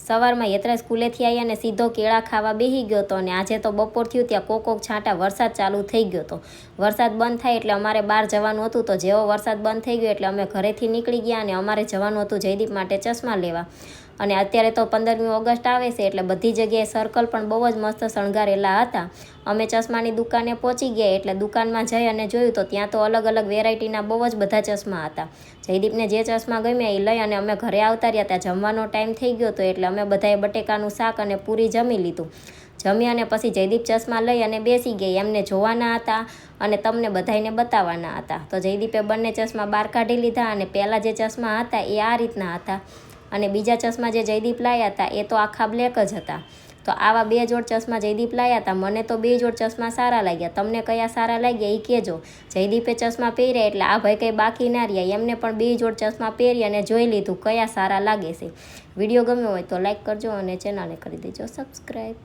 સવારમાં યત્રા સ્કૂલેથી આવી અને સીધો કેળા ખાવા બેસી ગયો હતો અને આજે તો બપોર થયું ત્યાં કોક છાંટા વરસાદ ચાલુ થઈ ગયો હતો. વરસાદ બંધ થાય એટલે અમારે બહાર જવાનું હતું, તો જેવો વરસાદ બંધ થઈ ગયો એટલે અમે ઘરેથી નીકળી ગયા અને અમારે જવાનું હતું જયદીપ માટે ચશ્મા લેવા. અને અત્યારે તો 15મી ઓગસ્ટ આવે છે એટલે બધી જગ્યાએ સર્કલ પણ બહુ જ મસ્ત શણગારેલા હતા. અમે ચશ્માની દુકાને પહોંચી ગયા એટલે દુકાનમાં જઈ અને જોયું તો ત્યાં તો અલગ અલગ વેરાયટીના બહુ જ બધા ચશ્મા હતા. જયદીપને જે ચશ્મા ગમ્યા એ લઈ અને અમે ઘરે આવતા રહ્યા. ત્યાં જમવાનો ટાઈમ થઈ ગયો હતો એટલે અમે બધાએ બટેકાનું શાક અને પૂરી જમી લીધું. જમી અને પછી જયદીપ ચશ્મા લઈ અને બેસી ગઈ. એમને જોવાના હતા અને તમને બધાને બતાવવાના હતા. તો જયદીપે બંને ચશ્મા બહાર કાઢી લીધા અને પહેલાં જે ચશ્મા હતા એ આ રીતના હતા અને બીજા ચશ્મા જે જયદીપ લાવ્યા હતા એ તો આખા બ્લેક જ હતા. તો આવા 2 જોડ ચશ્મા જયદીપ લાવ્યા હતા. મને તો 2 જોડ ચશ્મા સારા લાગ્યા. તમને કયા સારા લાગ્યા એ કહેજો. જયદીપે ચશ્મા પહેર્યા એટલે આ ભાઈ કંઈ બાકી ના રહ્યા, એમને પણ 2 જોડ ચશ્મા પહેરી અને જોઈ લીધું કયા સારા લાગે છે. વિડીયો ગમ્યો હોય તો લાઈક કરજો અને ચેનલને કરી દેજો સબસ્ક્રાઈબ.